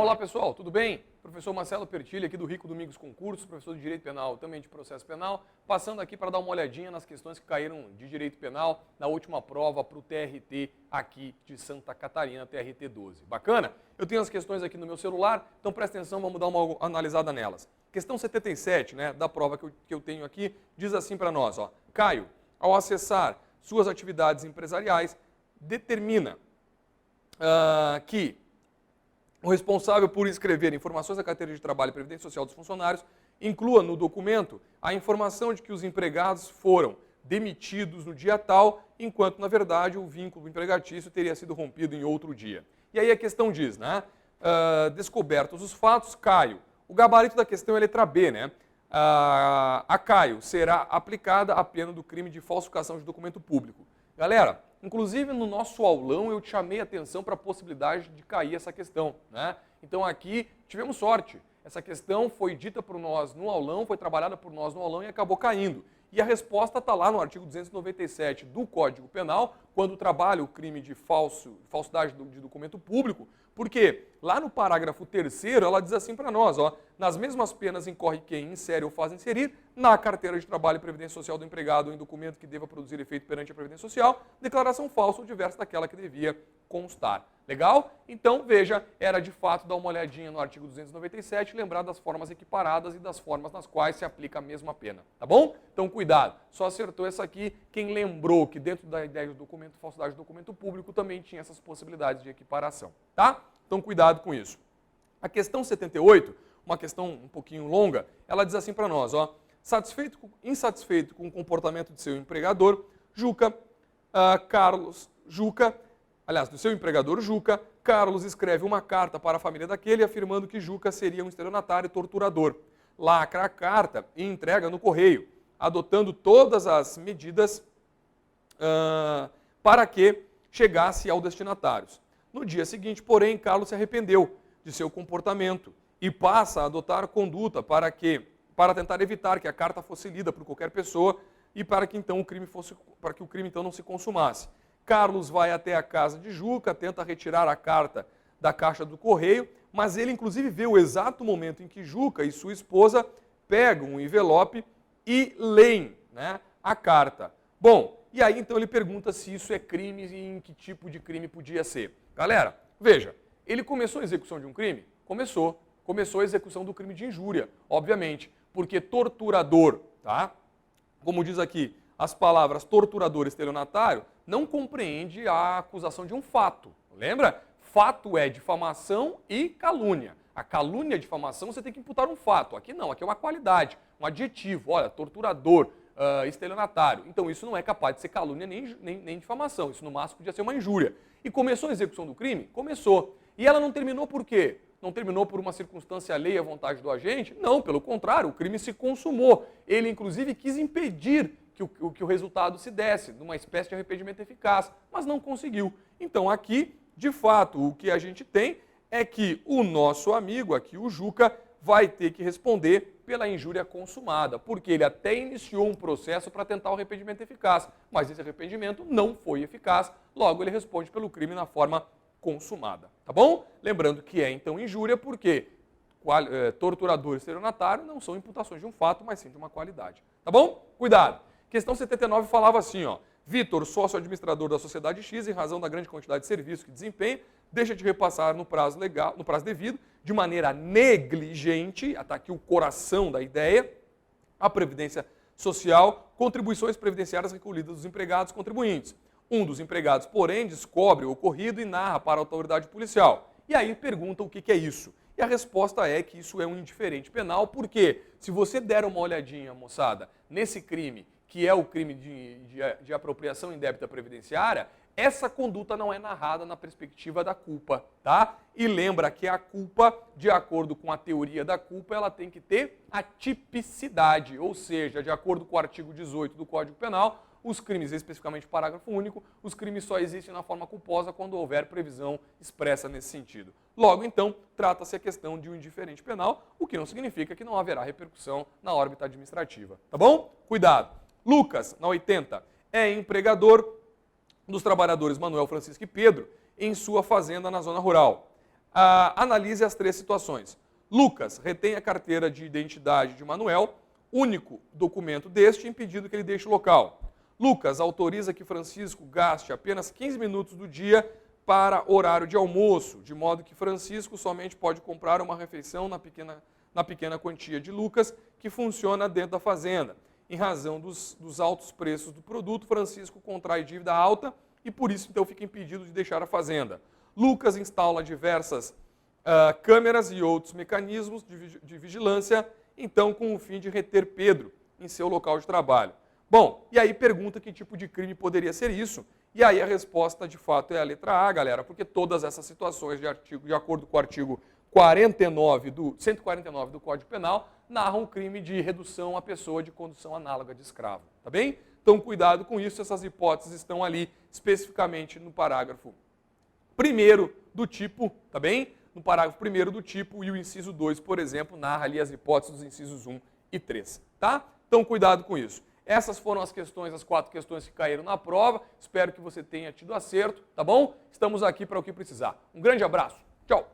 Olá pessoal, tudo bem? Professor Marcelo Pertilli aqui do Rico Domingos Concursos, professor de Direito Penal, também de Processo Penal, passando aqui para dar uma olhadinha nas questões que caíram de Direito Penal na última prova para o TRT aqui de Santa Catarina, TRT 12. Bacana? Eu tenho as questões aqui no meu celular, então presta atenção, vamos dar uma analisada nelas. Questão 77, da prova que eu tenho aqui, diz assim para nós, ó, Caio, ao acessar suas atividades empresariais, determina que o responsável por inscrever informações da carteira de trabalho e previdência social dos funcionários inclua no documento a informação de que os empregados foram demitidos no dia tal, enquanto, na verdade, o vínculo empregatício teria sido rompido em outro dia. E aí a questão diz, descobertos os fatos, Caio, o gabarito da questão é a letra B, a Caio será aplicada a pena do crime de falsificação de documento público. Galera, inclusive no nosso aulão eu te chamei a atenção para a possibilidade de cair essa questão. Então aqui tivemos sorte. Essa questão foi dita por nós no aulão, foi trabalhada por nós no aulão e acabou caindo. E a resposta está lá no artigo 297 do Código Penal, quando trabalha o crime de falsidade de documento público, porque lá no parágrafo 3º ela diz assim para nós, nas mesmas penas incorre quem insere ou faz inserir na carteira de trabalho e previdência social do empregado ou em documento que deva produzir efeito perante a previdência social, declaração falsa ou diversa daquela que devia constar. Legal? Então, veja, era de fato dar uma olhadinha no artigo 297, lembrar das formas equiparadas e das formas nas quais se aplica a mesma pena. Tá bom? Então, cuidado. Só acertou essa aqui quem lembrou que dentro da ideia do documento, falsidade de documento público, também tinha essas possibilidades de equiparação. Tá? Então, cuidado com isso. A questão 78, uma questão um pouquinho longa, ela diz assim para nós, insatisfeito com o comportamento de seu empregador, do seu empregador Juca, Carlos escreve uma carta para a família daquele afirmando que Juca seria um estelionatário e torturador. Lacra a carta e entrega no correio, adotando todas as medidas para que chegasse ao destinatário. No dia seguinte, porém, Carlos se arrependeu de seu comportamento e passa a adotar conduta para tentar evitar que a carta fosse lida por qualquer pessoa e para que o crime então não se consumasse. Carlos vai até a casa de Juca, tenta retirar a carta da caixa do correio, mas ele inclusive vê o exato momento em que Juca e sua esposa pegam um envelope e leem a carta. Bom, e aí então ele pergunta se isso é crime e em que tipo de crime podia ser. Galera, veja, ele começou a execução de um crime? Começou. Começou a execução do crime de injúria, obviamente, porque torturador, como diz aqui, as palavras torturador e estelionatário não compreende a acusação de um fato. Lembra? Fato é difamação e calúnia. A calúnia e a difamação você tem que imputar um fato. Aqui não, aqui é uma qualidade, um adjetivo. Olha, torturador, estelionatário. Então isso não é capaz de ser calúnia nem difamação. Isso no máximo podia ser uma injúria. E começou a execução do crime? Começou. E ela não terminou por quê? Não terminou por uma circunstância alheia à vontade do agente? Não, pelo contrário, o crime se consumou. Ele, inclusive, quis impedir que o resultado se desse, numa espécie de arrependimento eficaz, mas não conseguiu. Então, aqui, de fato, o que a gente tem é que o nosso amigo, aqui o Juca, vai ter que responder pela injúria consumada, porque ele até iniciou um processo para tentar o arrependimento eficaz, mas esse arrependimento não foi eficaz, logo ele responde pelo crime na forma consumada, tá bom? Lembrando que é então injúria porque torturador e estelionatário não são imputações de um fato, mas sim de uma qualidade, tá bom? Cuidado! Questão 79 falava assim, Vitor, sócio administrador da sociedade X, em razão da grande quantidade de serviços que desempenha, deixa de repassar no prazo devido, de maneira negligente, está aqui o coração da ideia, a Previdência Social, contribuições previdenciárias recolhidas dos empregados contribuintes. Um dos empregados, porém, descobre o ocorrido e narra para a autoridade policial. E aí pergunta o que é isso. E a resposta é que isso é um indiferente penal, porque se você der uma olhadinha, moçada, nesse crime, que é o crime de apropriação indébita previdenciária, essa conduta não é narrada na perspectiva da culpa, tá? E lembra que a culpa, de acordo com a teoria da culpa, ela tem que ter a tipicidade, ou seja, de acordo com o artigo 18 do Código Penal, os crimes, especificamente parágrafo único, os crimes só existem na forma culposa quando houver previsão expressa nesse sentido. Logo, então, trata-se a questão de um indiferente penal, o que não significa que não haverá repercussão na órbita administrativa, tá bom? Cuidado! Lucas, na 80, é empregador dos trabalhadores Manuel, Francisco e Pedro em sua fazenda na zona rural. Analise as 3 situações. Lucas retém a carteira de identidade de Manuel, único documento deste, impedindo que ele deixe o local. Lucas autoriza que Francisco gaste apenas 15 minutos do dia para horário de almoço, de modo que Francisco somente pode comprar uma refeição na pequena quantia de Lucas, que funciona dentro da fazenda. Em razão dos altos preços do produto, Francisco contrai dívida alta e por isso então fica impedido de deixar a fazenda. Lucas instala diversas câmeras e outros mecanismos de vigilância, então com o fim de reter Pedro em seu local de trabalho. Bom, e aí pergunta que tipo de crime poderia ser isso, e aí a resposta de fato é a letra A, galera, porque todas essas situações de acordo com o artigo 149 do Código Penal, narram o crime de redução à pessoa de condição análoga de escravo, tá bem? Então cuidado com isso, essas hipóteses estão ali especificamente no parágrafo 1º do tipo, tá bem? No parágrafo 1º do tipo, e o inciso 2, por exemplo, narra ali as hipóteses dos incisos 1 e 3, tá? Então cuidado com isso. Essas foram as 4 questões que caíram na prova. Espero que você tenha tido acerto, tá bom? Estamos aqui para o que precisar. Um grande abraço. Tchau.